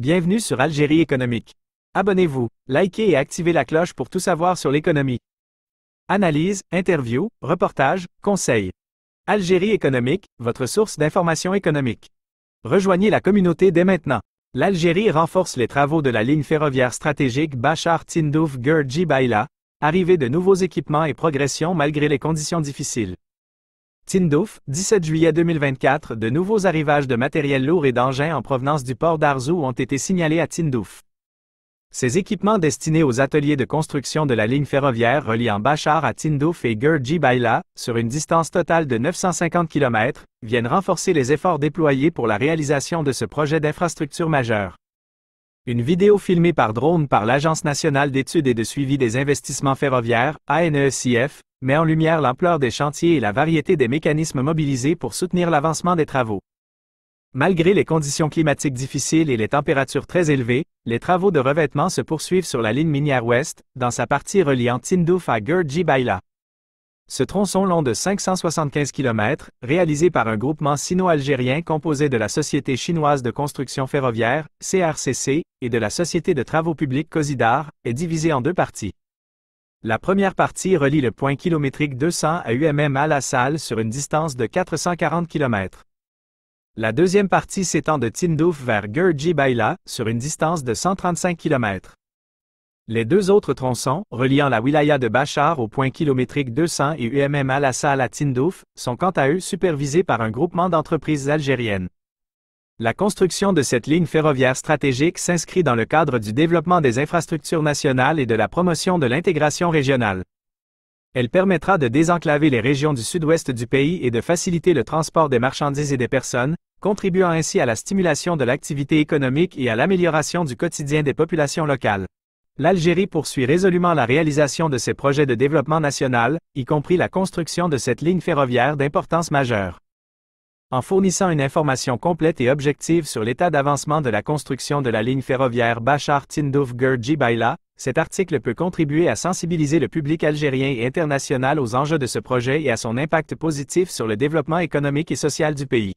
Bienvenue sur Algérie économique. Abonnez-vous, likez et activez la cloche pour tout savoir sur l'économie. Analyse, interview, reportage, conseils. Algérie économique, votre source d'information économique. Rejoignez la communauté dès maintenant. L'Algérie renforce les travaux de la ligne ferroviaire stratégique Bachar-Tindouf-Gur-Djibaïla, arrivée de nouveaux équipements et progression malgré les conditions difficiles. Tindouf, 17 juillet 2024, de nouveaux arrivages de matériel lourd et d'engins en provenance du port d'Arzow ont été signalés à Tindouf. Ces équipements destinés aux ateliers de construction de la ligne ferroviaire reliant Bachar à Tindouf et Gur-Djibaïla, sur une distance totale de 950 km, viennent renforcer les efforts déployés pour la réalisation de ce projet d'infrastructure majeur. Une vidéo filmée par drone par l'Agence nationale d'études et de suivi des investissements ferroviaires, ANECF, met en lumière l'ampleur des chantiers et la variété des mécanismes mobilisés pour soutenir l'avancement des travaux. Malgré les conditions climatiques difficiles et les températures très élevées, les travaux de revêtement se poursuivent sur la ligne minière ouest, dans sa partie reliant Tindouf à Gur-Djibaïla. Ce tronçon long de 575 km, réalisé par un groupement sino-algérien composé de la Société chinoise de construction ferroviaire, CRCC, et de la Société de travaux publics Cosidar, est divisé en deux parties. La première partie relie le point kilométrique 200 à UMM Al-Assal sur une distance de 440 km. La deuxième partie s'étend de Tindouf vers Gur-Djibaïla, sur une distance de 135 km. Les deux autres tronçons, reliant la wilaya de Bachar au point kilométrique 200 et UMM Al-Assal à Tindouf, sont quant à eux supervisés par un groupement d'entreprises algériennes. La construction de cette ligne ferroviaire stratégique s'inscrit dans le cadre du développement des infrastructures nationales et de la promotion de l'intégration régionale. Elle permettra de désenclaver les régions du sud-ouest du pays et de faciliter le transport des marchandises et des personnes, contribuant ainsi à la stimulation de l'activité économique et à l'amélioration du quotidien des populations locales. L'Algérie poursuit résolument la réalisation de ses projets de développement national, y compris la construction de cette ligne ferroviaire d'importance majeure. En fournissant une information complète et objective sur l'état d'avancement de la construction de la ligne ferroviaire Bachar-Tindouf-Gur-Djibaïla, cet article peut contribuer à sensibiliser le public algérien et international aux enjeux de ce projet et à son impact positif sur le développement économique et social du pays.